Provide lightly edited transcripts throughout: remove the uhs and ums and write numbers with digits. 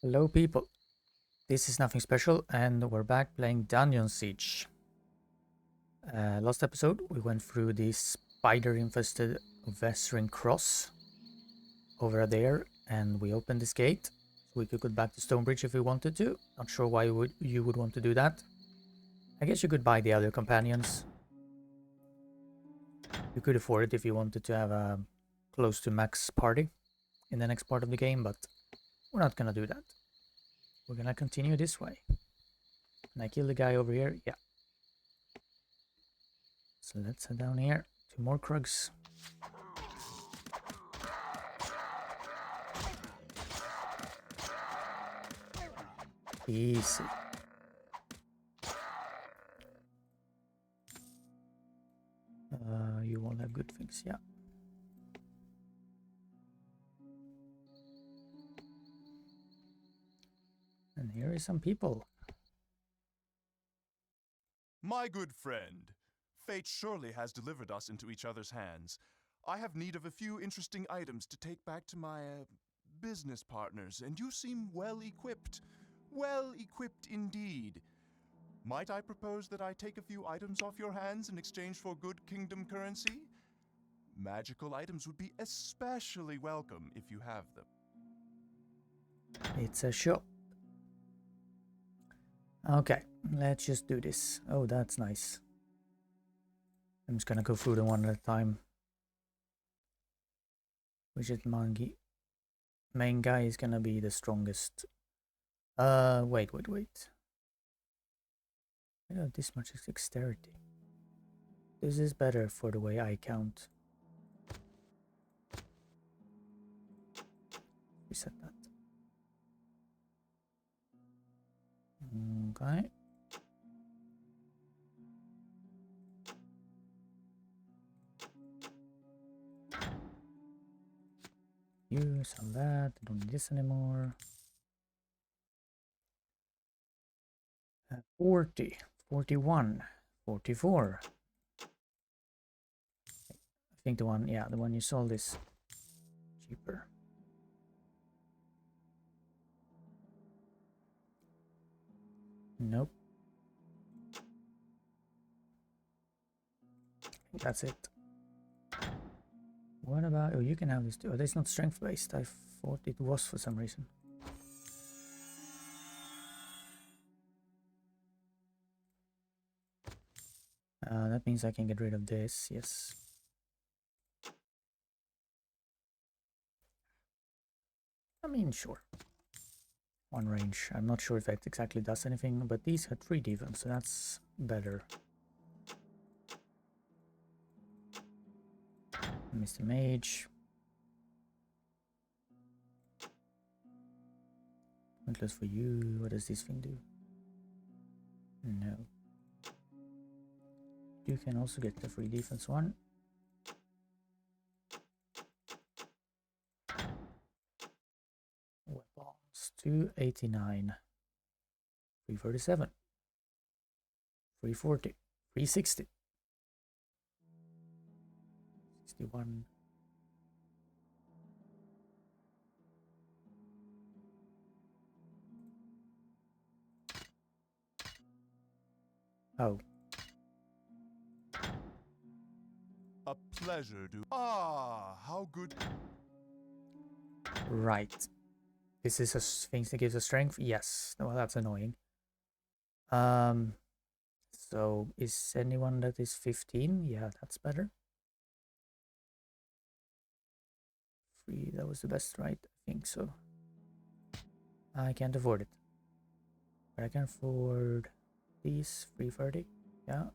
Hello people, this is nothing special and we're back playing Dungeon Siege. Last episode we went through the spider infested Vesrin Cross over there and we opened this gate so we could go back to Stonebridge if we wanted to. Not sure why you would want to do that. I guess you could buy the other companions. You could afford it if you wanted to have a close to max party in the next part of the game, but we're not gonna do that. We're gonna continue this way. Can I kill the guy over here? Yeah. So let's head down here. 2 more Krugs. Easy. You won't have good things, yeah. And here is some people. My good friend, fate surely has delivered us into each other's hands. I have need of a few interesting items to take back to my business partners, and you seem well equipped. Well equipped indeed. Might I propose that I take a few items off your hands in exchange for good kingdom currency? Magical items would be especially welcome if you have them. It's a shop. Okay, let's just do this. Oh, that's nice. I'm just gonna go through them one at a time. Widget Mangi. Main guy is gonna be the strongest. Wait. I don't have this much dexterity. This is better for the way I count. Reset that. Okay. Use on that. I don't need this anymore. 40, 41, 44. I think the one you sold is cheaper. Nope. That's it. What about... Oh, you can have this too. Oh, that's not strength based. I thought it was for some reason. That means I can get rid of this. Yes. I mean, sure. 1 range. I'm not sure if that exactly does anything, but these had 3 defense, so that's better. Mr. Mage. Pointless for you. What does this thing do? No. You can also get the free defense one. Weapons 289, 337, 340, 360, 61. Oh. A pleasure to... Ah, how good... Right. This is a thing that gives us strength? Yes. Well, that's annoying. So is anyone that is 15? Yeah, that's better. 3, that was the best, right? I think so. I can't afford it. But I can afford these 330. Yeah.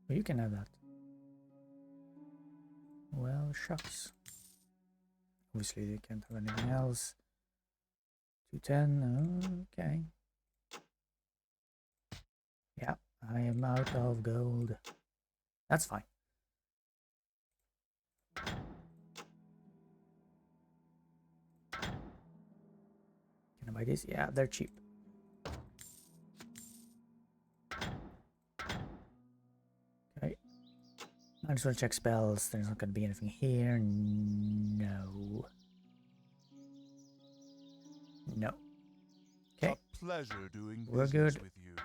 Well, you can have that. Well, shucks. Obviously, they can't have anything else. 210. Okay. Yeah, I am out of gold. That's fine. Can I buy this? Yeah, they're cheap. Might as well check spells. There's not going to be anything here. No. No. Okay. A pleasure doing We're business good. with you.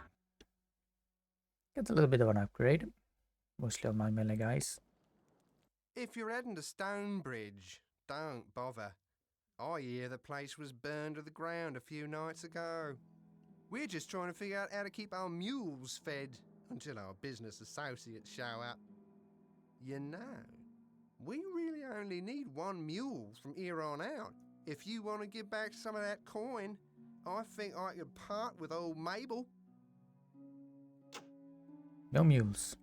Get a little bit of an upgrade. Mostly on my melee guys. If you're heading to Stonebridge, don't bother. I hear the place was burned to the ground a few nights ago. We're just trying to figure out how to keep our mules fed until our business associates show up. You know, we really only need one mule from here on out. If you want to give back some of that coin, I think I could part with old Mabel. No mules.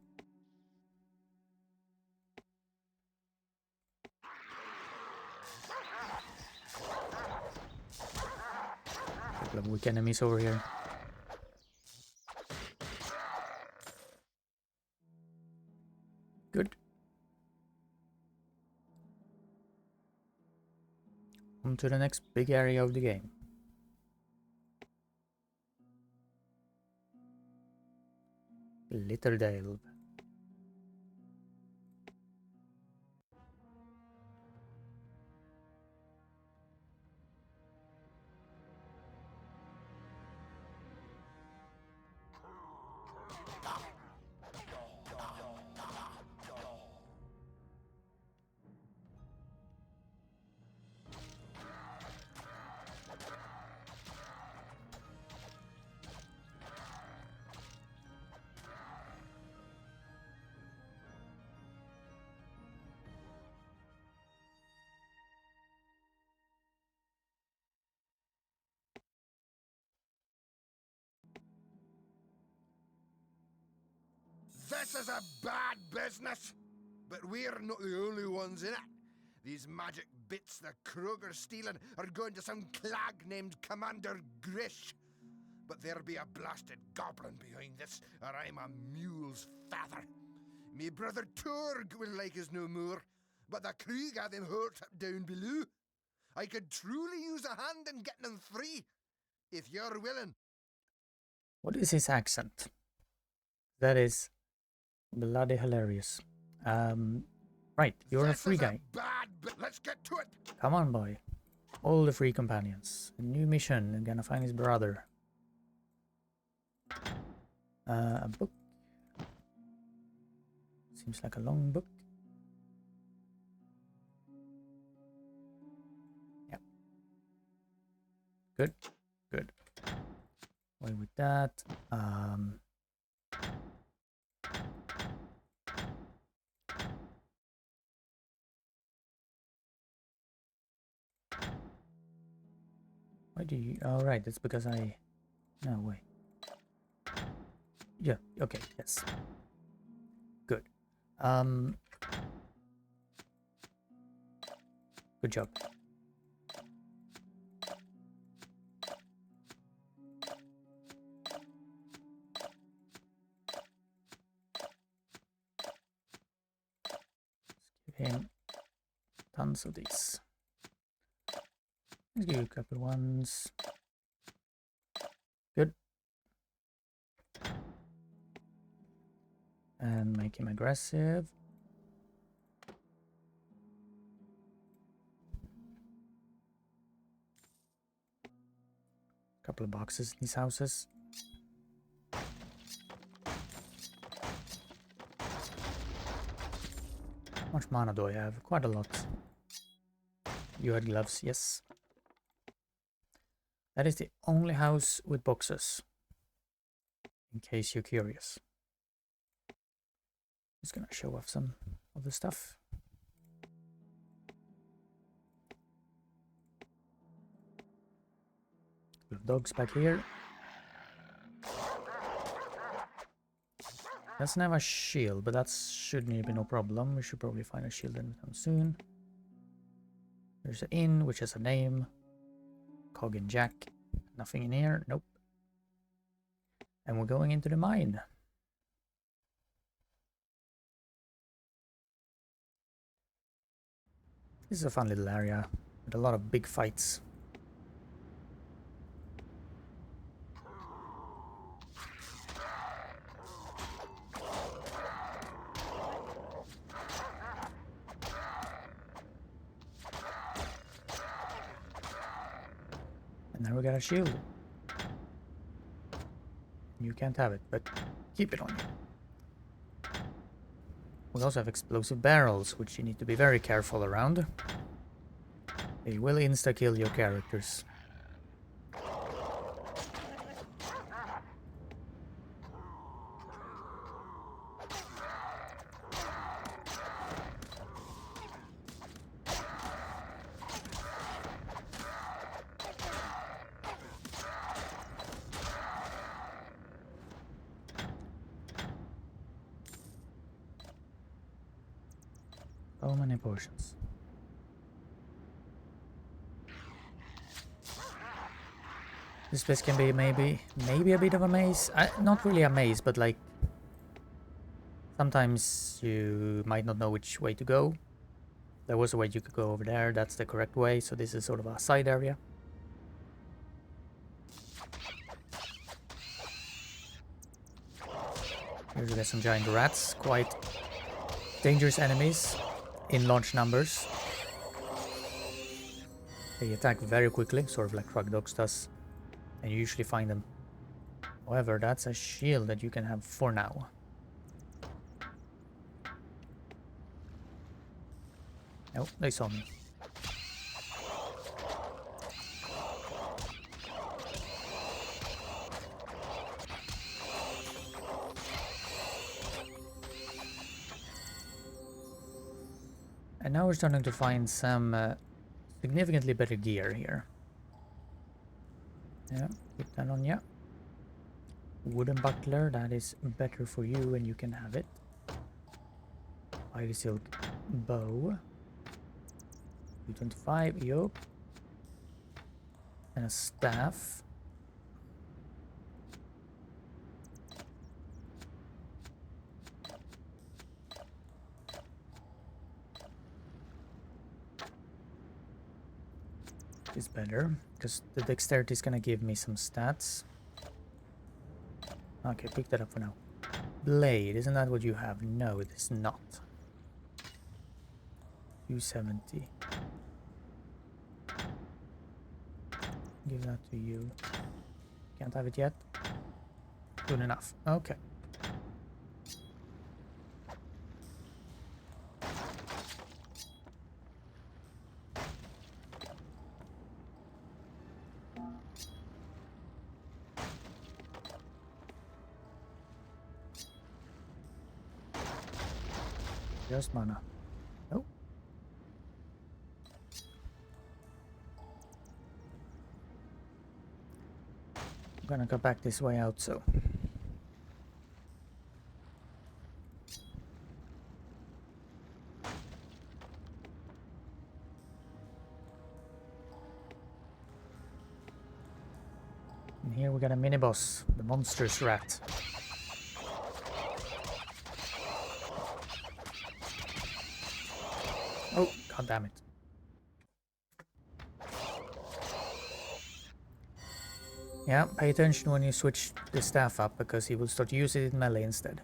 Couple of weak enemies over here. Good. On to the next big area of the game. Litterdale. This is a bad business, but we're not the only ones in it. These magic bits the Krug are stealing are going to some clag named Commander Grish. But there be a blasted goblin behind this, or I'm a mule's father. Me brother Turg will like us no more, but the Krug have them hurt up down below. I could truly use a hand in getting them free, if you're willing. What is his accent? That is bloody hilarious. Right, you're a free guy. Let's get to it. Come on, boy. All the free companions. A new mission. You're gonna find his brother. A book. Seems like a long book. Yep. Good. Good. Away with that. Why do you... Oh, right. That's because I... No, wait. Yeah. Okay. Yes. Good. Good job. Let's give him tons of these. Let's give you a couple ones. Good. And make him aggressive. Couple of boxes in these houses. How much mana do I have? Quite a lot. You had gloves, yes. That is the only house with boxes. In case you're curious. Just gonna show off some of the stuff. Dogs back here. Doesn't have a shield, but that shouldn't be no problem. We should probably find a shield anytime soon. There's an inn, which has a name. Cog and Jack. Nothing in here. Nope. And we're going into the mine. This is a fun little area with a lot of big fights. And now we got a shield. You can't have it, but keep it on you. We also have explosive barrels, which you need to be very careful around. They will insta-kill your characters. So many potions. This place can be maybe a bit of a maze. Not really a maze, but like sometimes you might not know which way to go. There was a way you could go over there. That's the correct way. So this is sort of a side area. Here we got some giant rats, quite dangerous enemies in large numbers. They attack very quickly, sort of like Krug Dogs does, and you usually find them. However, that's a shield that you can have for now. Oh, they saw me. And now we're starting to find some significantly better gear here. Yeah, put that on ya. Wooden buckler, that is better for you and you can have it. Ivory silk bow. 225, yo. And a staff. Is better because the dexterity is gonna give me some stats. Okay, pick that up for now. Blade, isn't that what you have? No, it is not. 270. Give that to you. Can't have it yet. Good enough. Okay. Just mana. Nope. I'm gonna go back this way out, so. And here we got a mini boss, the monstrous rat. Oh, god damn it. Yeah, pay attention when you switch the staff up, because he will start using it in melee instead.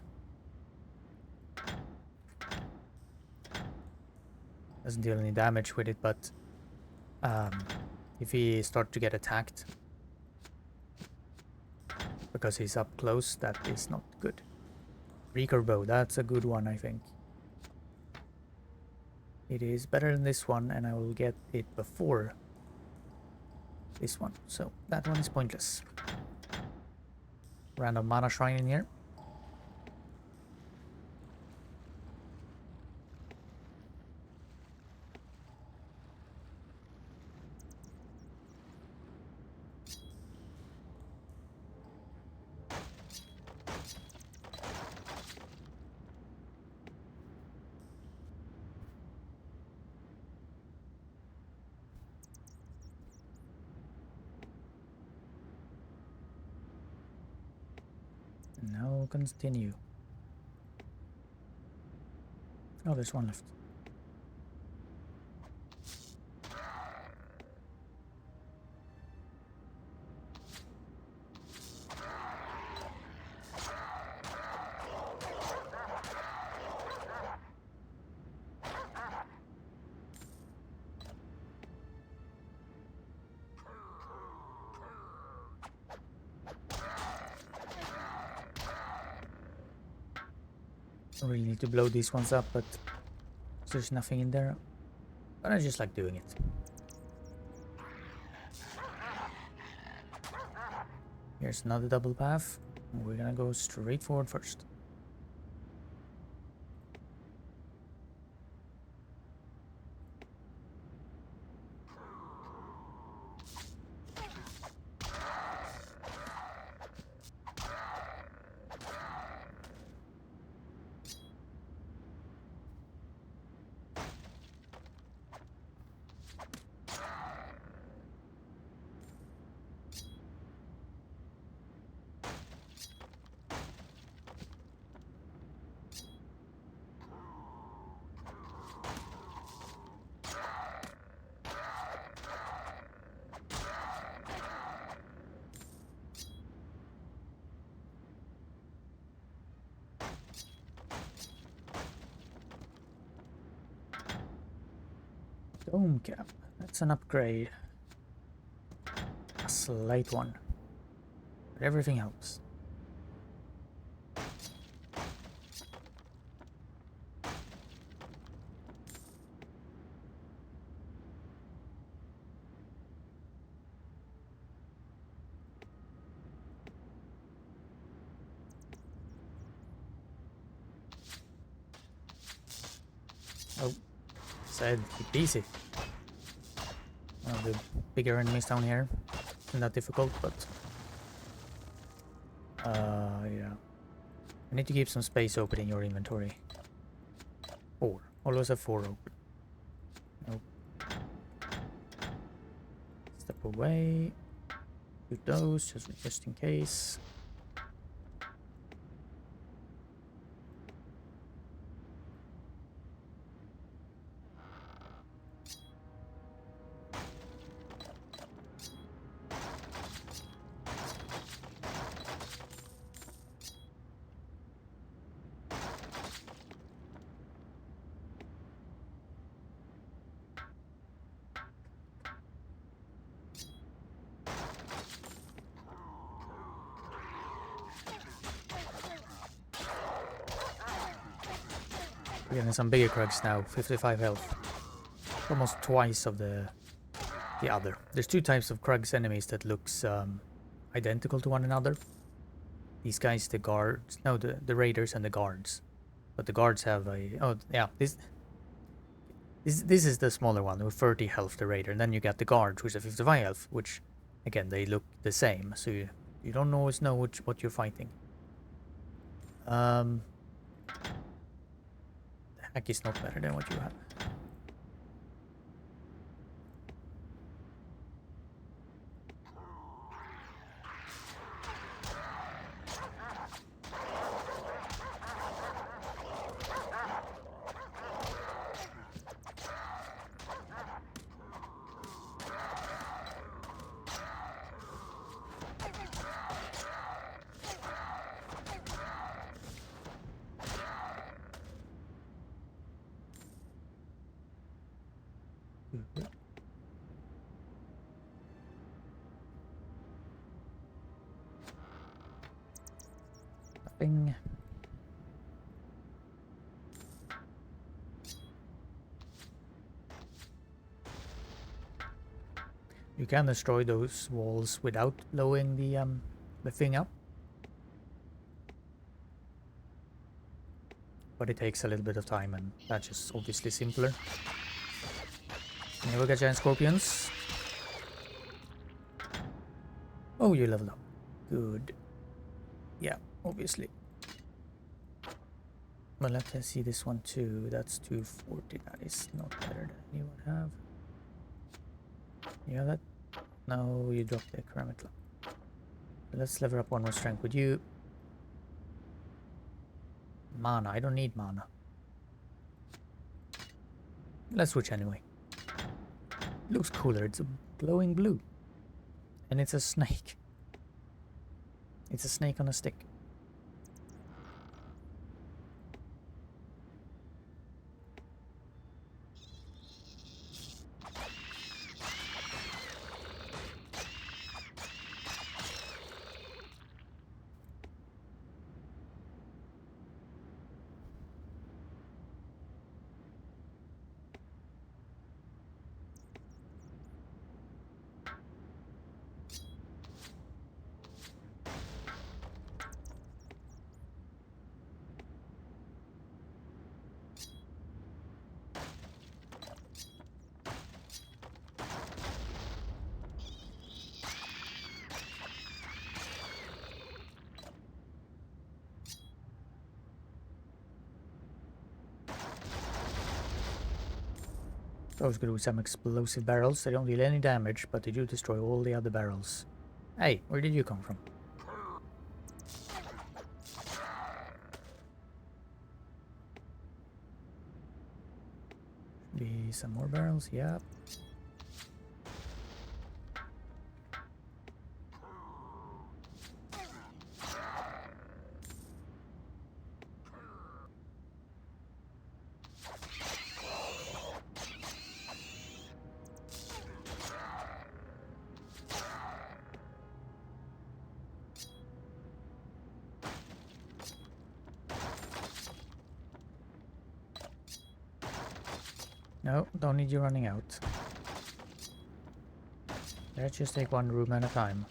Doesn't deal any damage with it, but if he starts to get attacked because he's up close, that is not good. Reeker bow, that's a good one, I think. It is better than this one, and I will get it before this one, so that one is pointless. Random mana shrine in here. Now continue. Oh, there's one left. Don't really need to blow these ones up, but there's nothing in there. But I just like doing it. Here's another double path. We're gonna go straight forward first. Dome cap. That's an upgrade. A slight one. But everything helps. Oh, said keep easy. One of the bigger enemies down here. Isn't that difficult, but yeah. I need to keep some space open in your inventory. 4. Always have 4 open. Nope. Step away. Shoot those just in case. We're getting some bigger krugs now, 55 health. Almost twice of the other. There's 2 types of krugs enemies that looks identical to one another. These guys, the guards, no, the raiders and the guards. But the guards have a, oh yeah, this is the smaller one with 30 health, the raider. And then you got the guards, which are 55 health, which again they look the same, so you don't always know what you're fighting. The hack is not better than what you have. Nothing. You can destroy those walls without blowing the thing up. But it takes a little bit of time, and that's just obviously simpler. Here we got giant scorpions. Oh, you leveled up. Good. Yeah, obviously. Well, let's see this one too. That's 240. That is not better than you would have. You have that? No, you dropped the ceramic club. Let's level up one more strength with you. Mana. I don't need mana. Let's switch anyway. It looks cooler. It's a glowing blue. And it's a snake. It's a snake on a stick. Those go with some explosive barrels. They don't deal any damage, but they do destroy all the other barrels. Hey, where did you come from? Be some more barrels, yeah. No, don't need you running out. Let's just take one room at a time.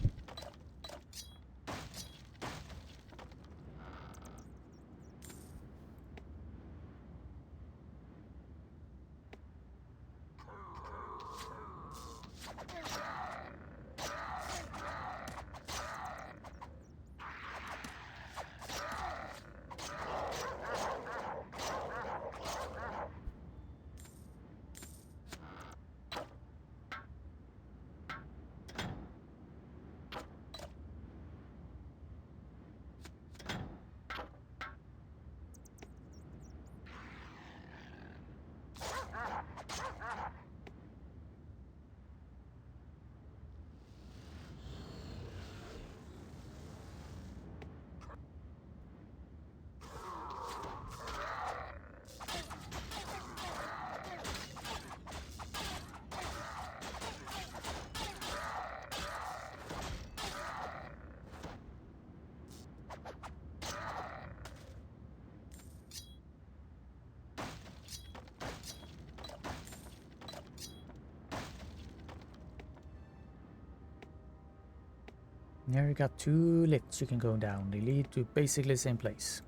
Here you got 2 lifts you can go down. They lead to basically the same place.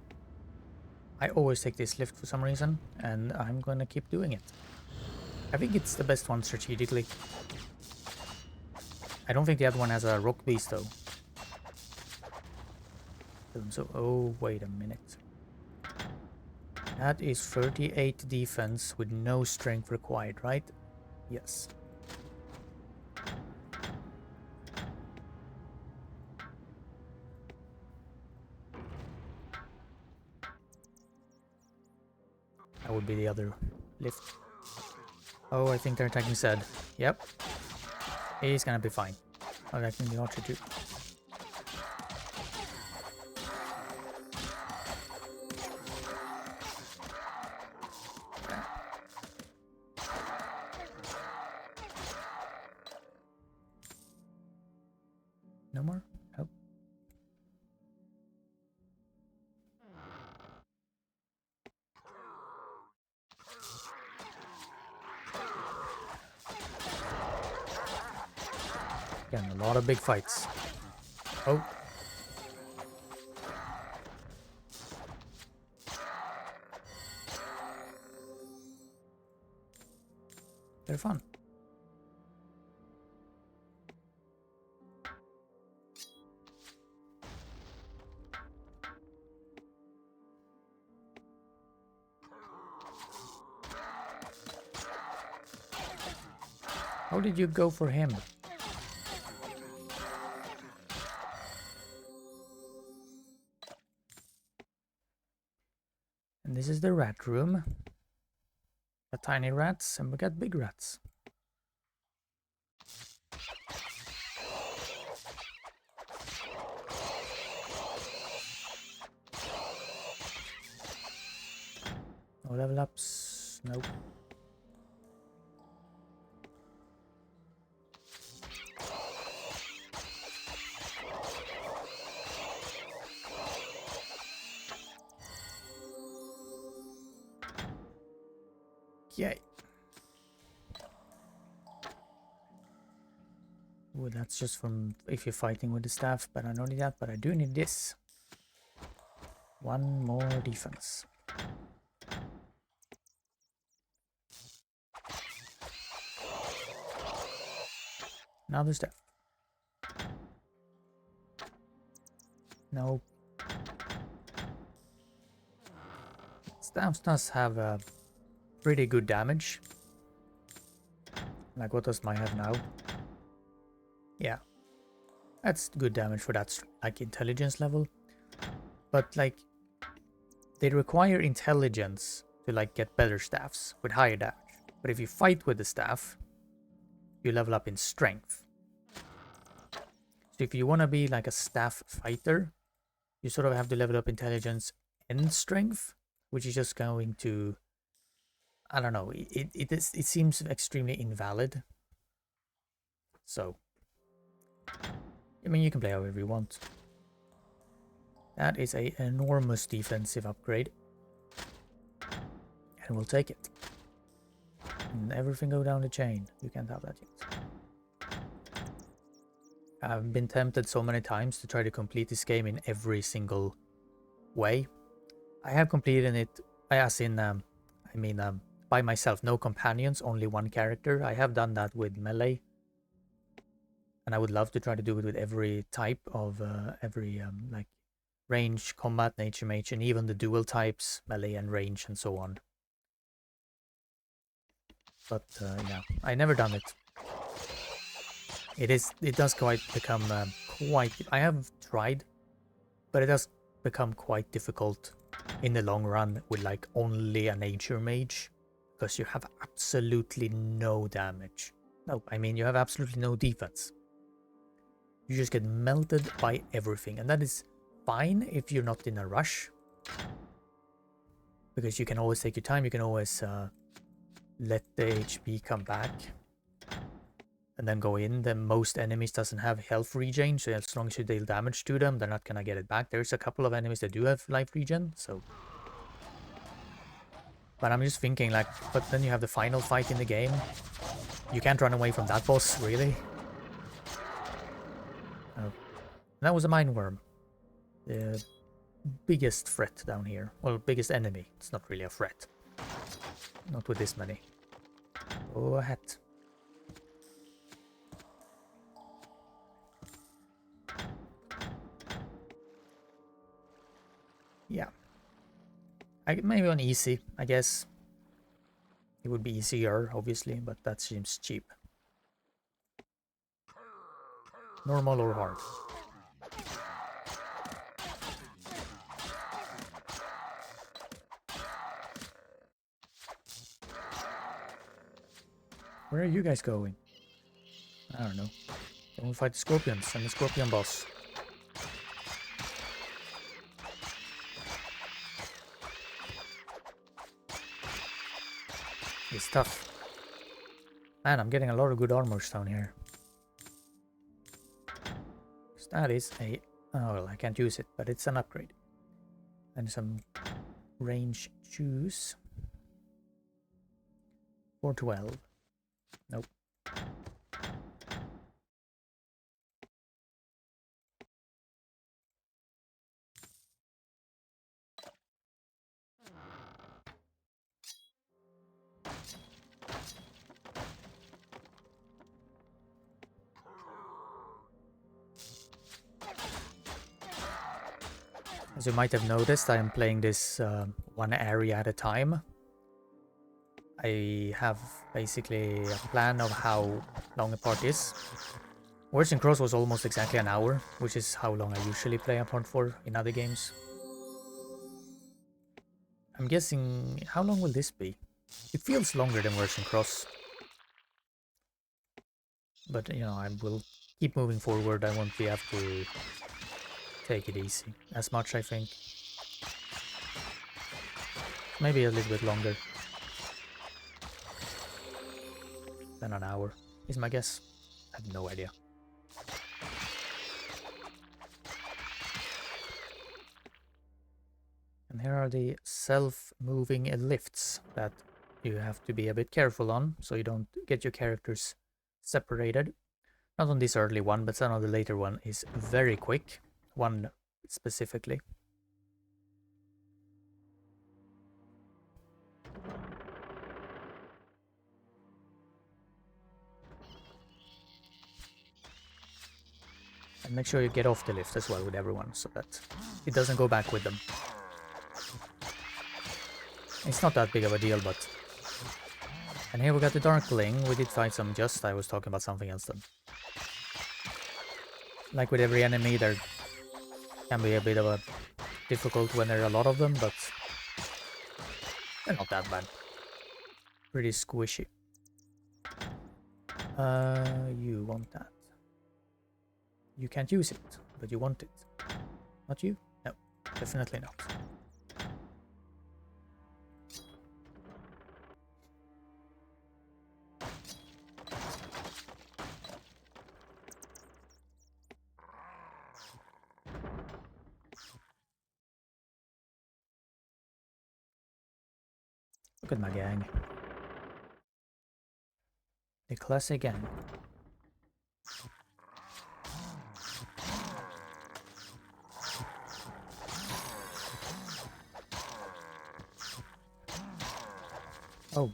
I always take this lift for some reason, and I'm gonna keep doing it. I think it's the best one strategically. I don't think the other one has a rock beast though. So, oh, wait a minute. That is 38 defense with no strength required, right? Yes. That would be the other lift. Oh, I think they're attacking Zed. Yep. He's gonna be fine. Attacking the archer too. No more? Nope. Getting a lot of big fights. Oh. They're fun. How did you go for him? And this is the rat room. Got tiny rats and we got big rats. No level ups. Nope. Yay. Ooh, that's just from if you're fighting with the staff, but I don't need that, but I do need this. One more defense. Another staff. No. Staffs does have a pretty good damage. Like, what does my have now? Yeah. That's good damage for that, like, intelligence level. But, like, they require intelligence to, like, get better staffs with higher damage. But if you fight with the staff, you level up in strength. So if you want to be, like, a staff fighter, you sort of have to level up intelligence and strength, which is just going to... I don't know, it seems extremely invalid. So, I mean, you can play however you want. That is an enormous defensive upgrade. And we'll take it. And everything go down the chain. You can't have that yet. I've been tempted so many times to try to complete this game in every single way. I have completed it, as in, by myself, no companions, only one character. I have done that with melee. And I would love to try to do it with every type of, like, range, combat, nature mage, and even the dual types, melee and range, and so on. But, yeah, I never done it. It does quite become, I have tried, but it does become quite difficult in the long run with, like, only a nature mage, because you have absolutely no damage. No, I mean, you have absolutely no defense. You just get melted by everything, and that is fine if you're not in a rush, because you can always take your time. You can always let the HP come back and then go in. Then most enemies doesn't have health regen, so as long as you deal damage to them, they're not gonna get it back. There's a couple of enemies that do have life regen, so... But I'm just thinking, like, but then you have the final fight in the game. You can't run away from that boss, really. That was a mine worm. The biggest threat down here. Well, biggest enemy. It's not really a threat. Not with this many. Oh, a hat. Yeah. Maybe on easy, I guess. It would be easier, obviously, but that seems cheap. Normal or hard? Where are you guys going? I don't know. Then we'll fight the scorpions and the scorpion boss. It's tough. Man, I'm getting a lot of good armors down here. That is a... Oh, well, I can't use it, but it's an upgrade. And some range juice. 412. Nope. As you might have noticed, I am playing this one area at a time. I have basically a plan of how long a part is. Words and Cross was almost exactly an hour, which is how long I usually play a part for in other games. I'm guessing... How long will this be? It feels longer than Words and Cross. But, you know, I will keep moving forward. I won't be able to take it easy as much, I think. Maybe a little bit longer than an hour is my guess. I have no idea. And here are the self-moving lifts that you have to be a bit careful on, so you don't get your characters separated. Not on this early one, but some of the later one is very quick. One specifically. And make sure you get off the lift as well with everyone, so that it doesn't go back with them. It's not that big of a deal, but And here we got the Darkling. We did fight some just. I was talking about something else then. Like with every enemy, there can be a bit of a difficult when there are a lot of them, but they're not that bad. Pretty squishy. You want that. You can't use it, but you want it. Not you? No, definitely not. Look at my gang. The classic gang. Oh,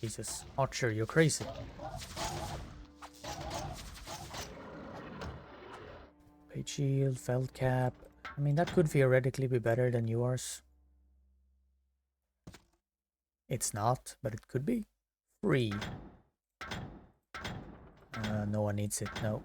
Jesus. Archer, you're crazy. Page shield, felt cap. I mean, that could theoretically be better than yours. It's not, but it could be. Free. No one needs it, no.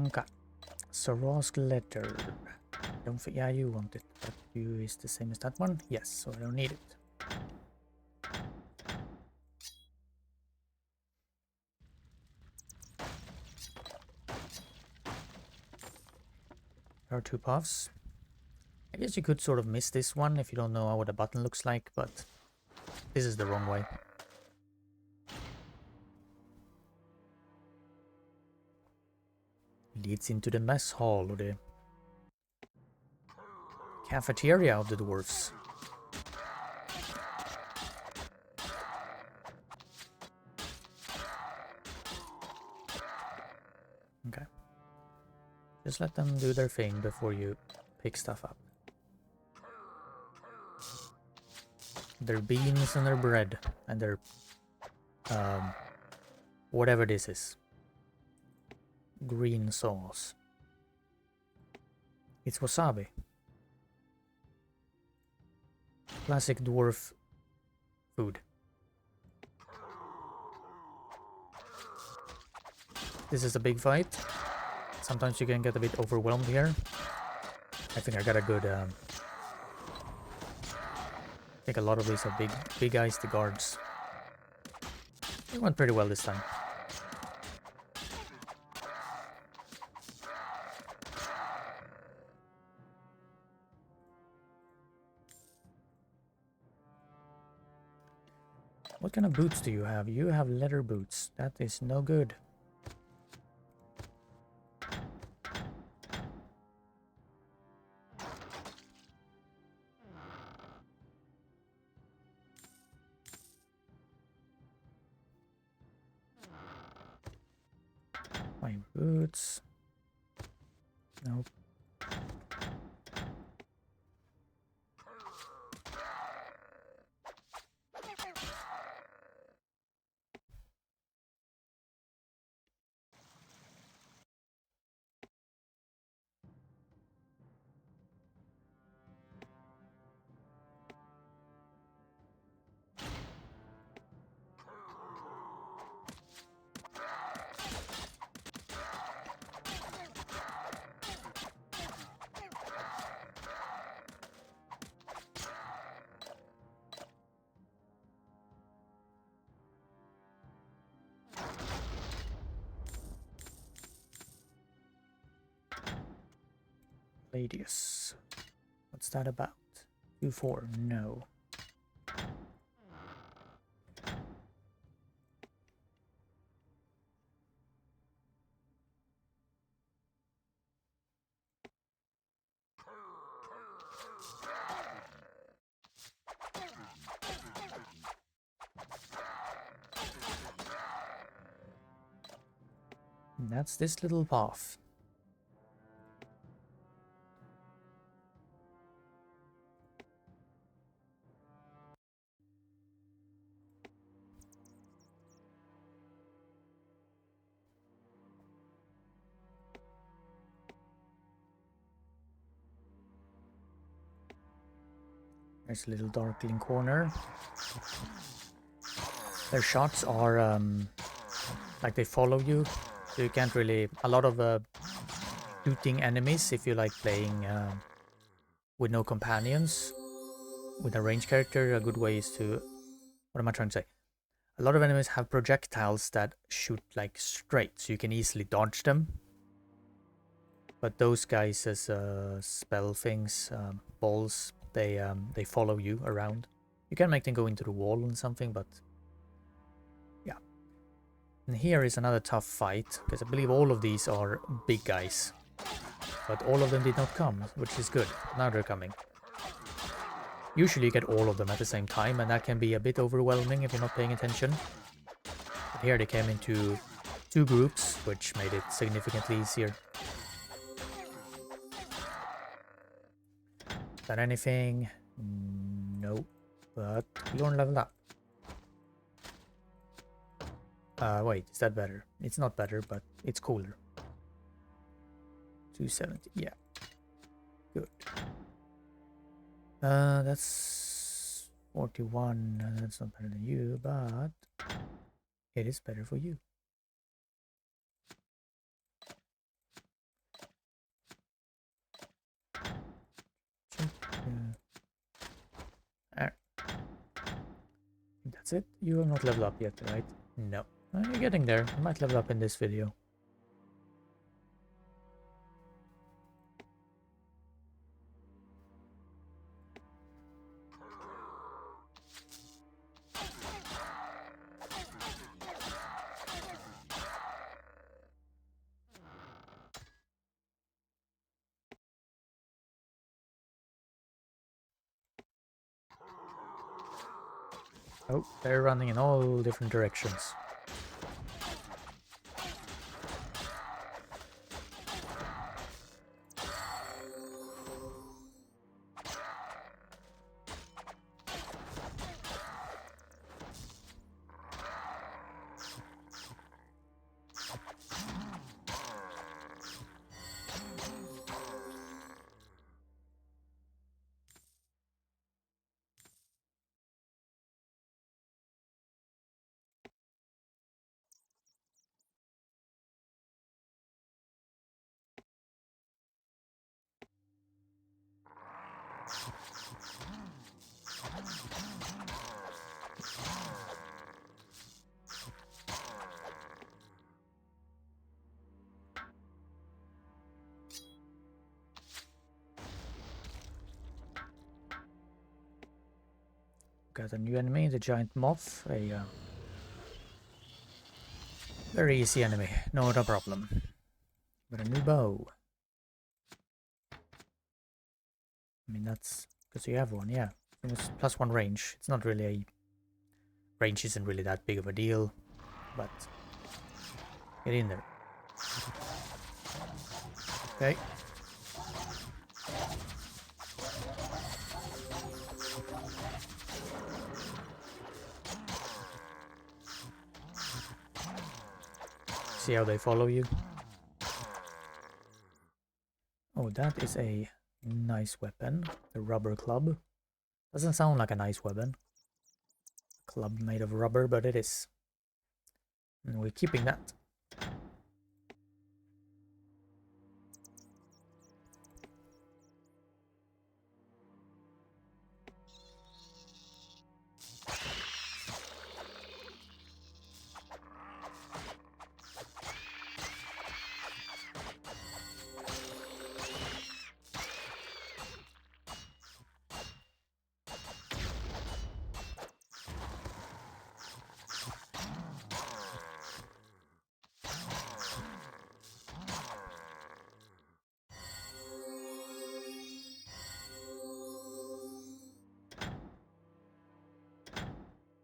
Okay. Sorosk letter. Don't think, yeah, you want it, but you is the same as that one? Yes, so I don't need it. There are two paths. I guess you could sort of miss this one if you don't know what a button looks like, but this is the wrong way. Leads into the mess hall, or the cafeteria of the dwarves. Okay. Just let them do their thing before you pick stuff up. Their beans and their bread and their whatever this is. Green sauce. It's wasabi. Classic dwarf food. This is a big fight. Sometimes you can get a bit overwhelmed here. I think I got a good... I think a lot of these are big eyes, the guards. It went pretty well this time. What kind of boots do you have? You have leather boots. That is no good. My boots. Nope. Radius. What's that about? 2-4. No. And that's this little path. There's a little darkling corner. Their shots are like they follow you, so you can't really. A lot of shooting enemies if you like playing with no companions. With a range character, a good way is to. What am I trying to say? A lot of enemies have projectiles that shoot like straight, so you can easily dodge them. But those guys as spell things, balls, they follow you around. You can make them go into the wall and something, but yeah. And here is another tough fight, because I believe all of these are big guys. But all of them did not come, which is good. Now they're coming. Usually you get all of them at the same time, and that can be a bit overwhelming if you're not paying attention. But here they came into 2 groups, which made it significantly easier. Is that anything? No. But you don't level up. Wait, is that better? It's not better, but it's cooler. 270, yeah. Good. That's 41. That's not better than you, but it is better for you. That's it. You have not leveled up yet, right? No. You're getting there. You might level up in this video. Oh, they're running in all different directions. Got a new enemy, the giant moth. A very easy enemy, no problem. But a new bow. I mean, that's because you have one, yeah. And it's +1 range. It's not really a... Range isn't really that big of a deal, but... Get in there. Okay. See how they follow you? Oh, that is a nice weapon. The rubber club. Doesn't sound like a nice weapon. Club made of rubber, but it is. And we're keeping that.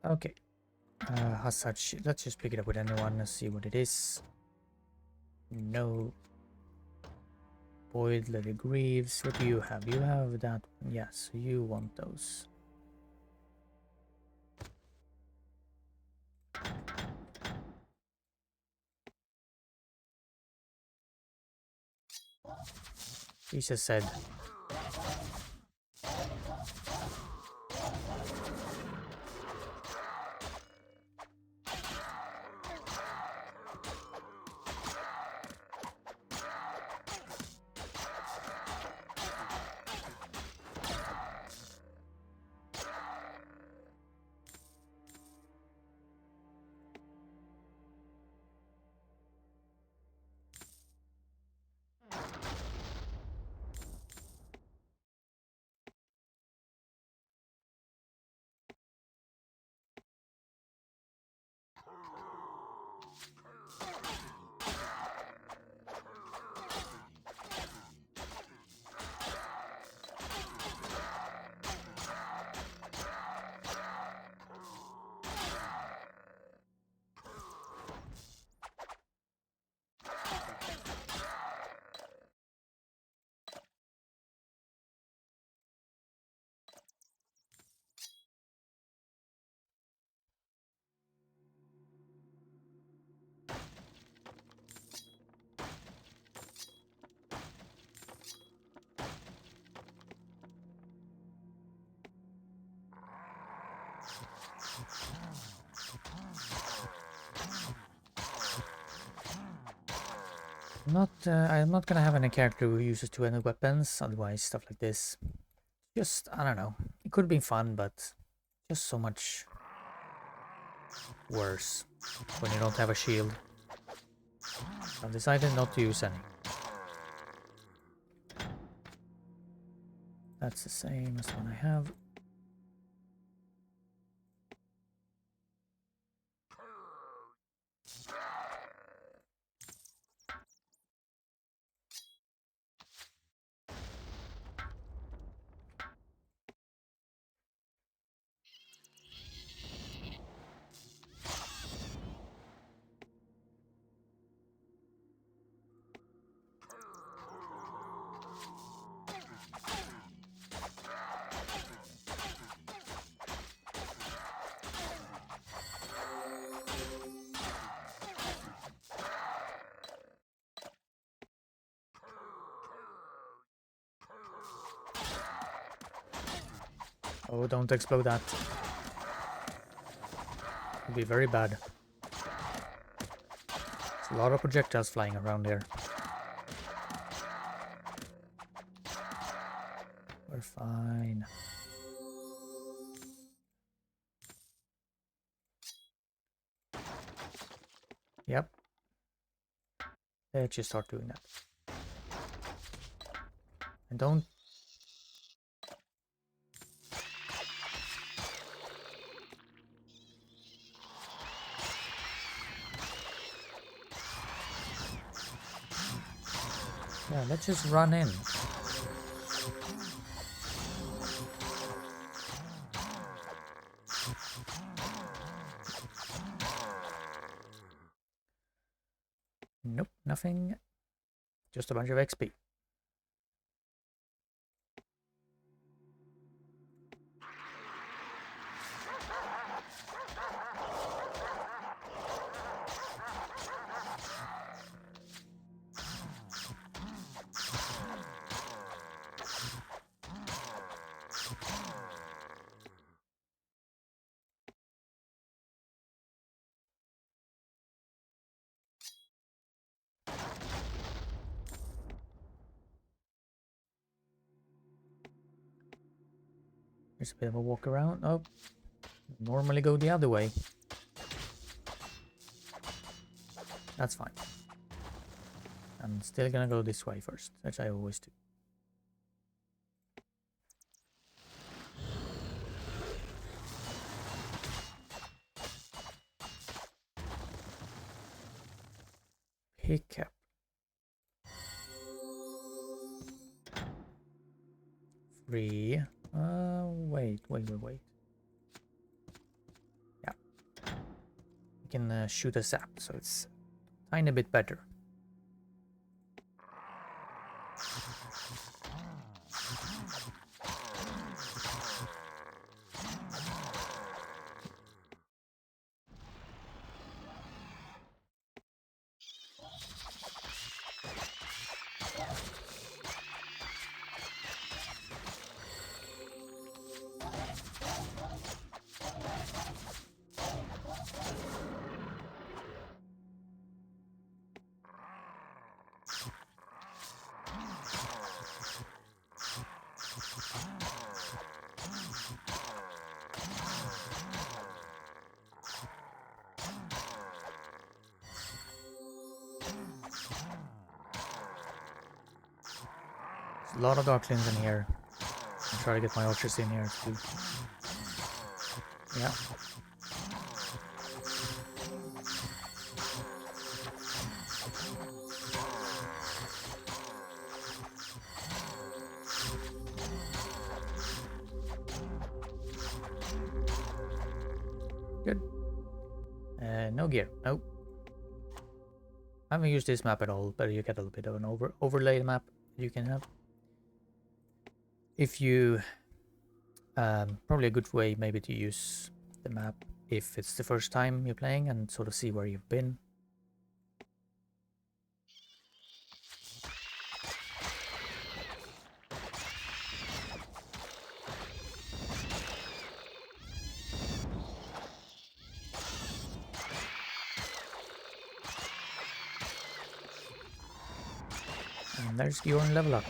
Okay. As such, let's just pick it up with anyone and see what it is. No. Boyd, Lady Greaves. What do you have? You have that. Yes, you want those. Jesus said. I'm not gonna have any character who uses two-handed weapons, otherwise stuff like this. Just, I don't know. It could have been fun, but just so much worse when you don't have a shield. I've decided not to use any. That's the same as the one I have. Oh, don't explode that. It'd be very bad. There's a lot of projectiles flying around here. We're fine. Yep. Let's just start doing that. And don't... Yeah, let's just run in. Nope, nothing. Just a bunch of XP. There's a bit of a walk around. Oh, normally go the other way. That's fine. I'm still gonna go this way first, which I always do. Pick up. Free. Wait. can shoot a sap, so it's a tiny bit better. A lot of darklings in here. I'll try to get my archers in here too. Yeah. Good. No gear. Nope. I haven't used this map at all, but you get a little bit of an overlay map you can have. If you probably a good way maybe to use the map if it's the first time you're playing and sort of see where you've been. And there's your level up.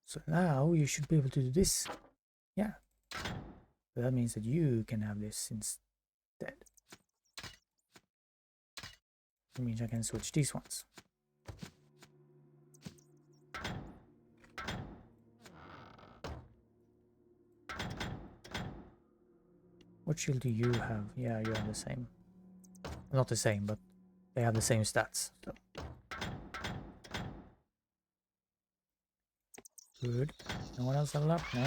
So now you should be able to do this. Yeah. So that means that you can have this instead. That means I can switch these ones. What shield do you have? Yeah, you have the same. Not the same, but they have the same stats. So. Good. No one else level up? No.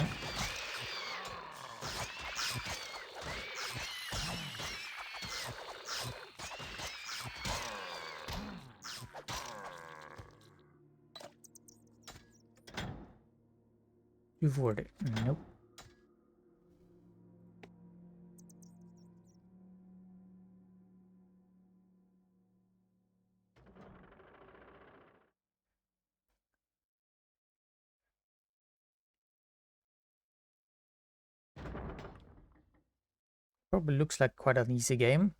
You forward it. Nope. Probably looks like quite an easy game.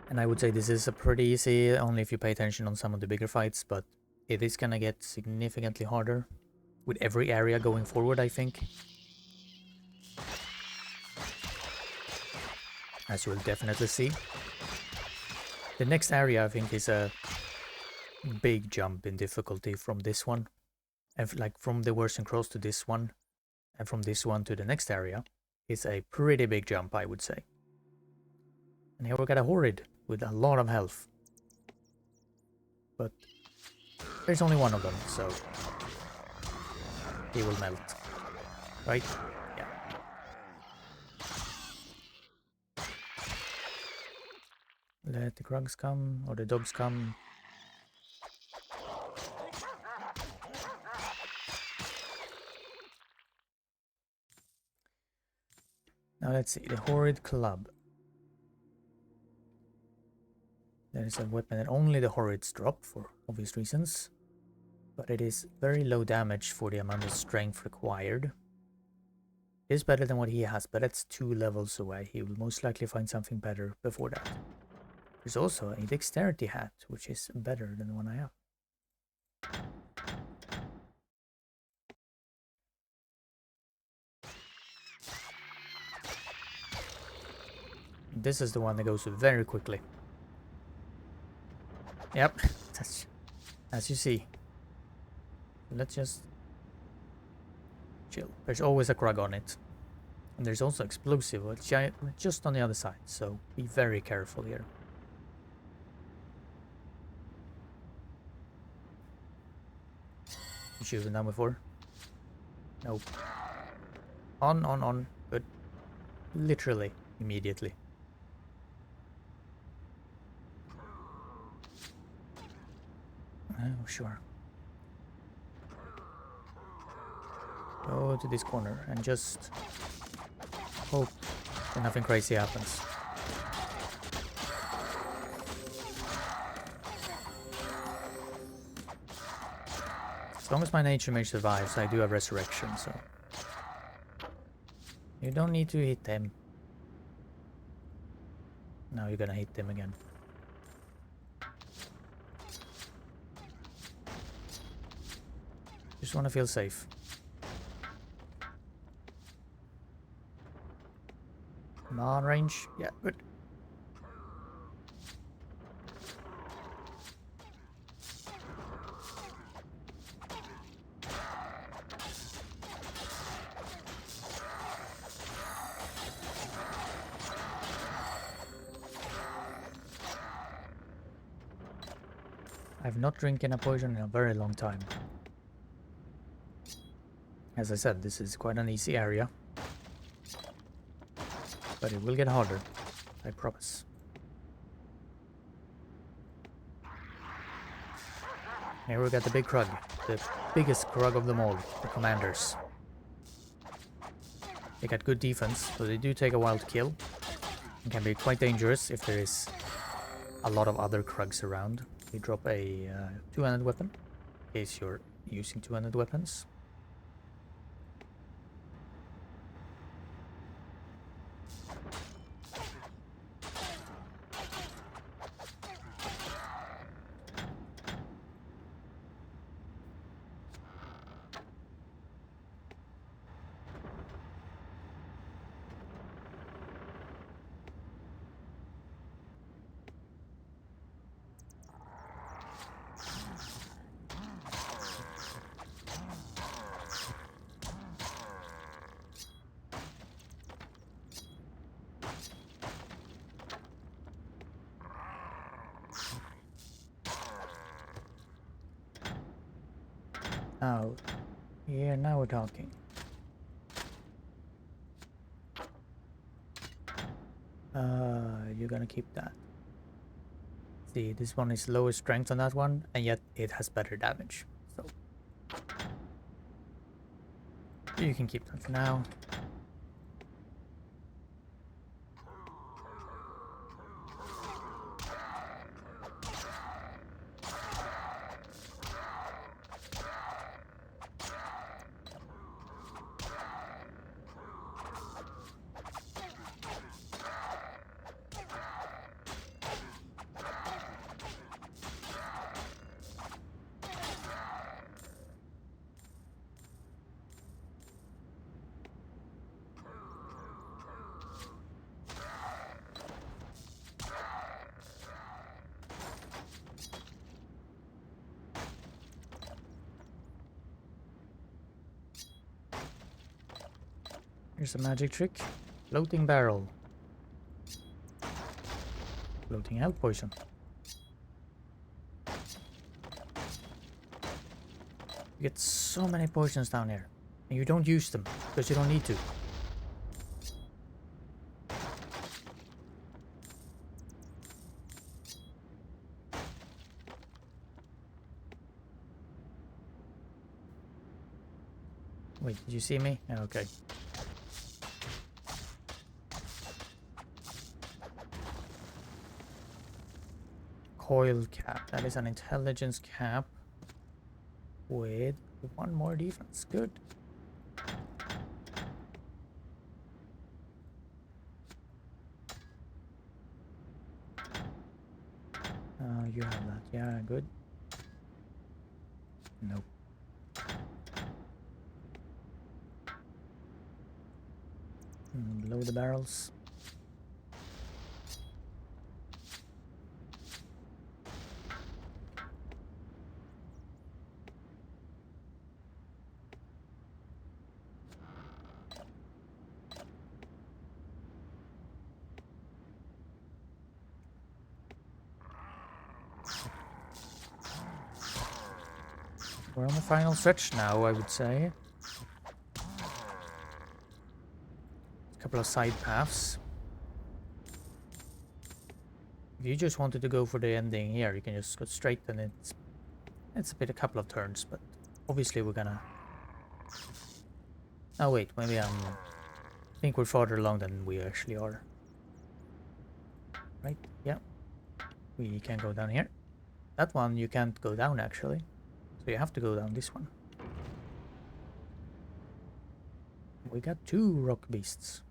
And I would say this is a pretty easy, only if you pay attention on some of the bigger fights, but it is gonna get significantly harder with every area going forward, I think. As you will definitely see. The next area, I think, is a big jump in difficulty from this one. And like from the worst and cross to this one, and from this one to the next area, is a pretty big jump, I would say. And here we got a Horrid with a lot of health. But there's only one of them, so he will melt. Right? Yeah. Let the Krugs come, or the dogs come. Now let's see, the Horrid Club. That is a weapon that only the Horrids drop for obvious reasons. But it is very low damage for the amount of strength required. It is better than what he has, but that's 2 levels away. He will most likely find something better before that. There's also a dexterity hat, which is better than the one I have. This is the one that goes very quickly. Yep, that's as you see. Let's just chill. There's always a Krug on it. And there's also explosive, which just on the other side, so be very careful here. Which you've done before. Nope. On. Good. Literally, immediately. Oh, sure. Go to this corner and just hope that nothing crazy happens. As long as my nature mage survives, I do have resurrection, so... You don't need to hit them. Now you're gonna hit them again. Just wanna feel safe. Come on, range. Yeah, good. I've not drinking a poison in a very long time. As I said, this is quite an easy area. But it will get harder, I promise. Here we got the big Krug, the biggest Krug of them all, the commanders. They got good defense, so they do take a while to kill, and can be quite dangerous if there is a lot of other Krugs around. We drop a two-handed weapon, in case you're using two-handed weapons. Oh, yeah, now we're talking. You're gonna keep that. See, this one is lower strength on that one, and yet it has better damage. So you can keep that for now. Here's a magic trick. Floating barrel. Floating health potion. You get so many potions down here. And you don't use them, because you don't need to. Wait, did you see me? Okay. Coil cap. That is an intelligence cap with one more defense. Good. You have that. Yeah, good. Nope. Blow the barrels. We're on the final stretch now, I would say. A couple of side paths. If you just wanted to go for the ending here, you can just go straight, and it's a couple of turns, but obviously we're gonna... Oh wait, maybe I think we're farther along than we actually are. Right? Yeah. We can go down here. That one you can't go down actually, so you have to go down this one. We got 2 rock beasts.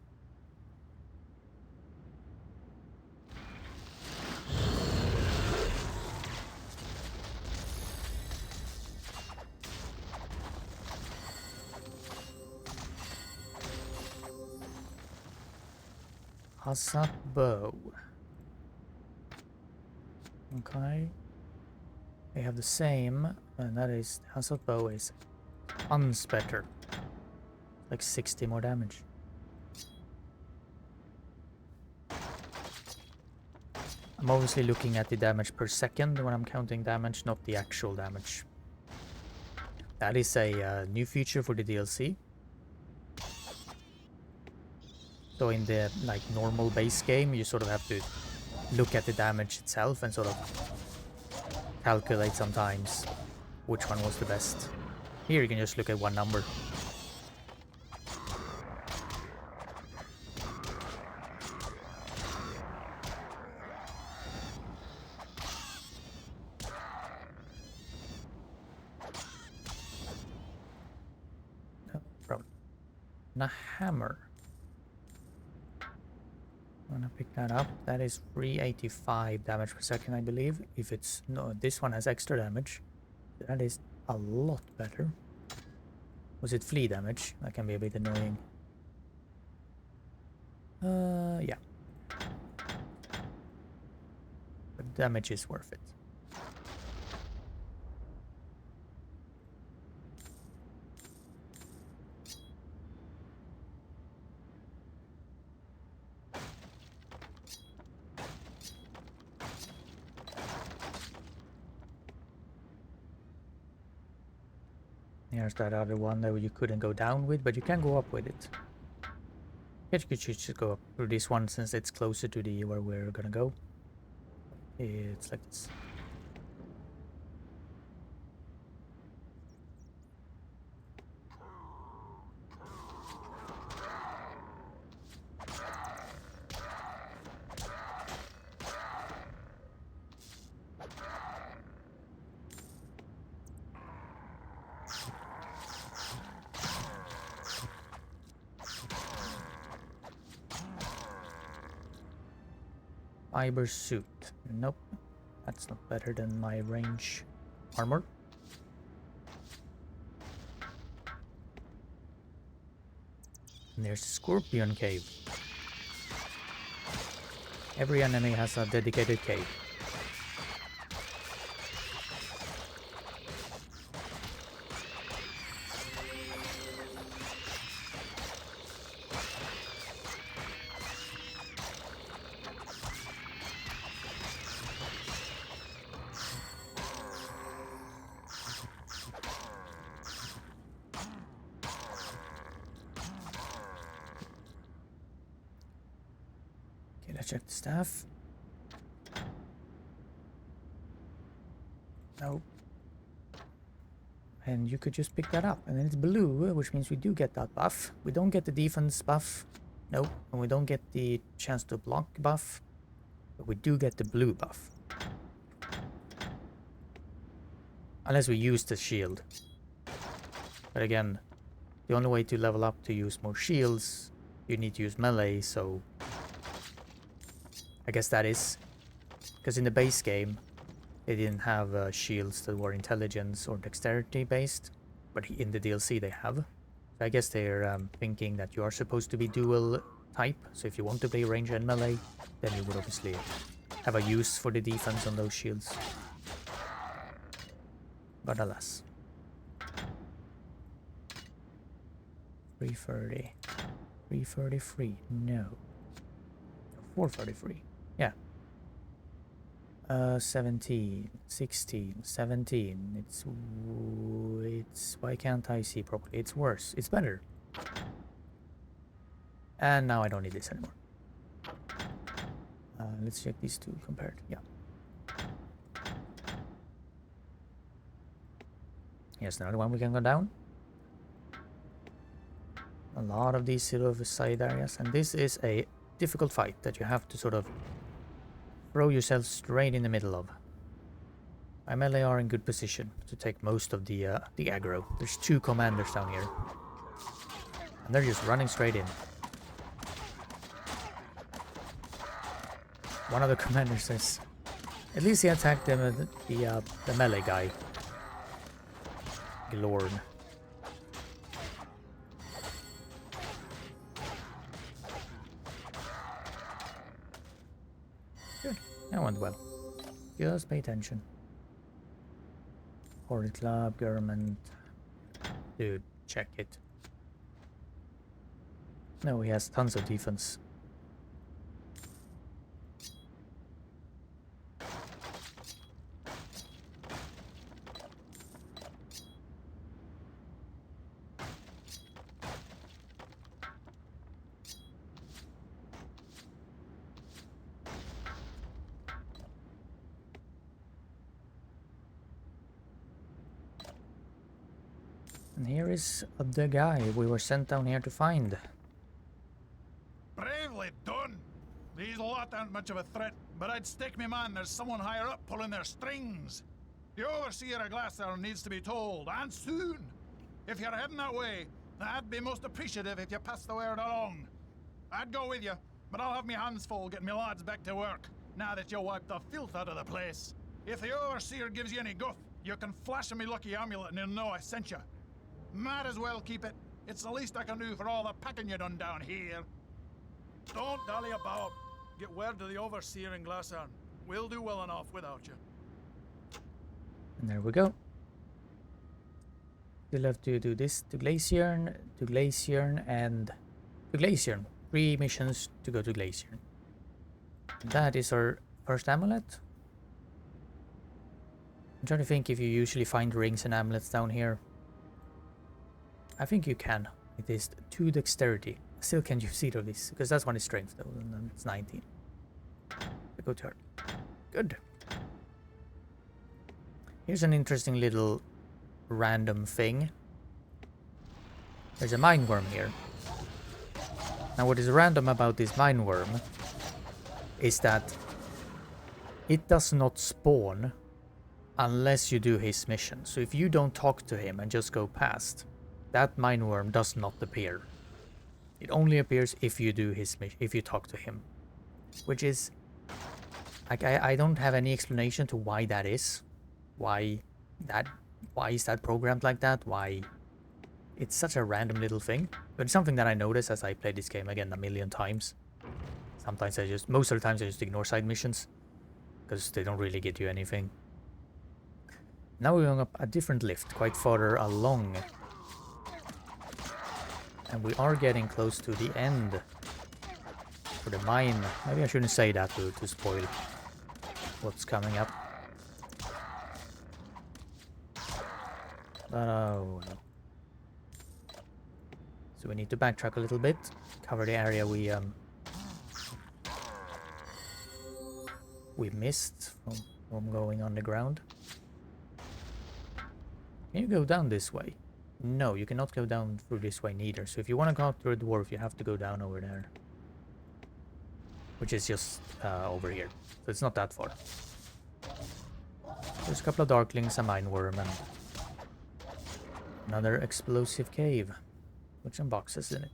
Hazat bow. Okay. They have the same, and that is Hazat bow is unspetter. Like 60 more damage. I'm obviously looking at the damage per second when I'm counting damage, not the actual damage. That is a new feature for the DLC. So in the like normal base game, you sort of have to look at the damage itself and sort of calculate sometimes which one was the best. Here you can just look at one number. No problem. And a hammer. I'm gonna pick that up. That is 385 damage per second, I believe. If it's... No, this one has extra damage. That is a lot better. Was it flea damage? That can be a bit annoying. Yeah. But damage is worth it. Here's that other one that you couldn't go down with, but you can go up with it. I guess you could just go up through this one since it's closer to the where we're gonna go. It's like this. Fiber suit. Nope. That's not better than my range armor. And there's Scorpion Cave. Every enemy has a dedicated cave. Okay, let's check the staff. Nope. And you could just pick that up, and then it's blue, which means we do get that buff. We don't get the defense buff. Nope. And we don't get the chance to block buff. But we do get the blue buff. Unless we use the shield. But again, the only way to level up to use more shields, you need to use melee, so... I guess that is... Because in the base game, they didn't have shields that were intelligence or dexterity based. But in the DLC they have. So I guess they're thinking that you are supposed to be dual type. So if you want to play range and melee, then you would obviously have a use for the defense on those shields. But alas. 330. 333. No. 433. Yeah. 17, 16, 17. It's why can't I see properly? It's worse. It's better. And now I don't need this anymore. Let's check these two compared. Yeah. Here's another one we can go down. A lot of these sort of side areas, and this is a difficult fight that you have to sort of throw yourself straight in the middle of. My melee are in good position to take most of the aggro. There's two commanders down here, and they're just running straight in. One of the commanders says, at least he attacked the melee guy. Glorn. Good. That went well. Just pay attention. Horde Club, government. Dude, check it. No, he has tons of defense. And here is the guy we were sent down here to find. Bravely done. These lot aren't much of a threat, but I'd stake me man there's someone higher up pulling their strings. The overseer of Glassdown needs to be told, and soon. If you're heading that way, I'd be most appreciative if you passed the word along. I'd go with you, but I'll have me hands full getting me lads back to work, now that you wiped the filth out of the place. If the overseer gives you any guff, you can flash him me lucky amulet and he'll know I sent you. Might as well keep it. It's the least I can do for all the packing you done down here. Don't dally about. Get word to the overseer in Glassdown. We'll do well enough without you. And there we go. You'll have to do this to Glaciern, and to Glaciern. 3 missions to go to Glaciern. That is our first amulet. I'm trying to think if you usually find rings and amulets down here. I think you can. It is 2 dexterity. I still can't use either of these, because that's one is strength though, and then it's 19. I go to her. Good. Here's an interesting little random thing. There's a mine worm here. Now what is random about this mine worm is that it does not spawn unless you do his mission. So if you don't talk to him and just go past, that mine worm does not appear. It only appears if you do his mission, if you talk to him, which is like I don't have any explanation to why that is. Why is that programmed like that? Why? It's such a random little thing, but it's something that I notice as I play this game again a million times. Sometimes most of the times I just ignore side missions because they don't really get you anything. Now we're going up a different lift, quite farther along. And we are getting close to the end for the mine. Maybe I shouldn't say that to spoil what's coming up. But oh well. So we need to backtrack a little bit, cover the area we missed from going underground. Can you go down this way? No, you cannot go down through this way neither. So if you want to go through the dwarf, you have to go down over there. Which is just over here. So it's not that far. There's a couple of darklings, a mine worm, and another explosive cave with some boxes in it.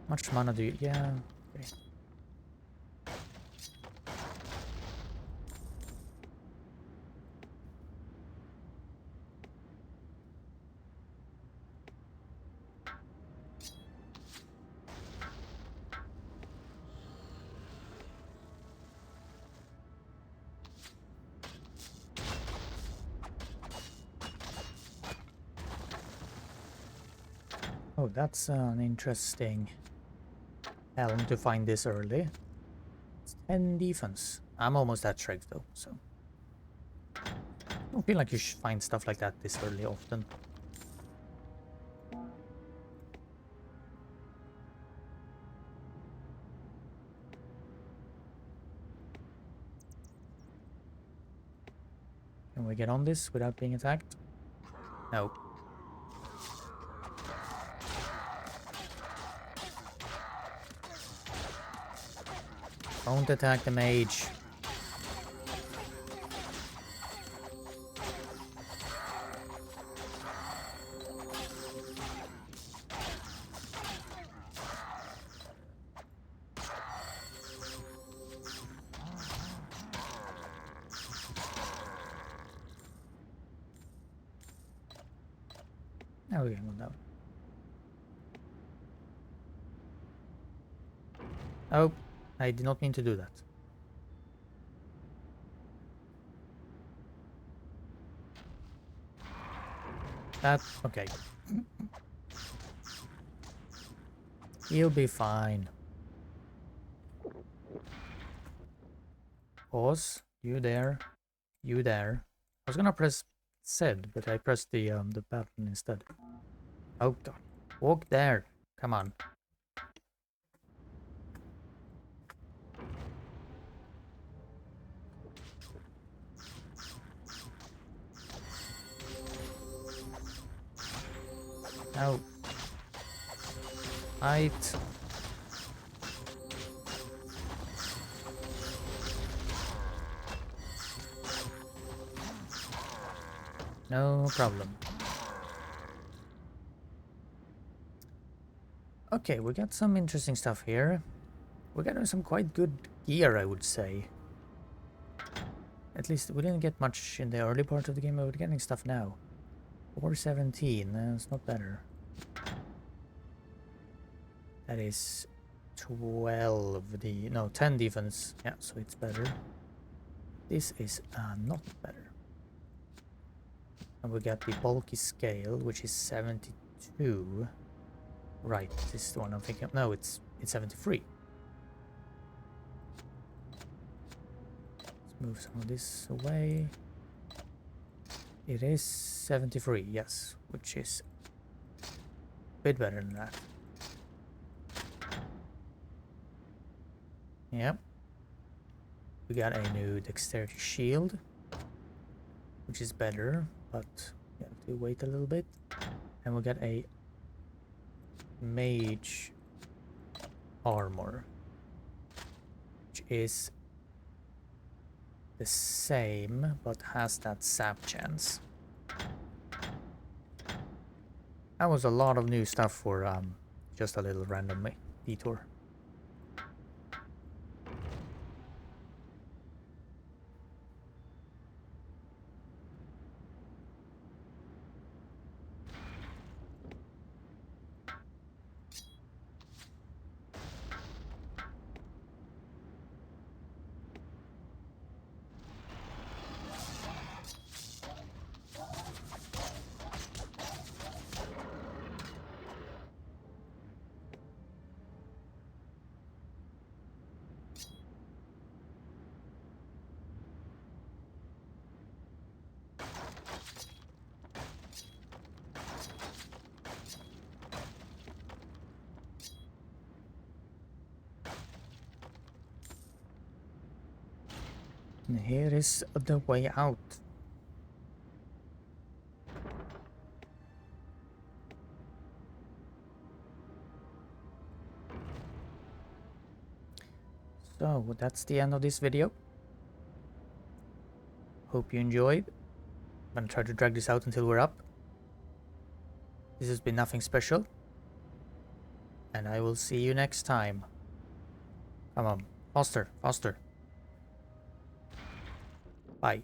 Much mana do you... Yeah, okay. Oh, that's an interesting helm to find this early. It's 10 defense. I'm almost at strength though, so... I don't feel like you should find stuff like that this early often. Can we get on this without being attacked? No. Don't attack the mage. Now we can go down. Oh, I did not mean to do that. Okay. He'll be fine. Pause. You there. You there. I was gonna press Z, but I pressed the button instead. Oh god. Walk there. Come on. No. Fight. No problem. Okay, we got some interesting stuff here. We got some quite good gear, I would say. At least we didn't get much in the early part of the game, but we're getting stuff now. 417, that's not better. That is 12 no, 10 defense. Yeah, so it's better. This is not better. And we got the bulky scale, which is 72. Right, this is the one I'm thinking of. No, it's 73. Let's move some of this away. It is 73, yes, which is a bit better than that. Yep. We got a new dexterity shield, which is better, but you have to wait a little bit. And we got a mage armor, which is the same but has that sap chance. That was a lot of new stuff for just a little random detour. And here is the way out. So that's the end of this video. Hope you enjoyed. I'm gonna try to drag this out until we're up. This has been nothing special. And I will see you next time. Come on, faster, faster. Bye.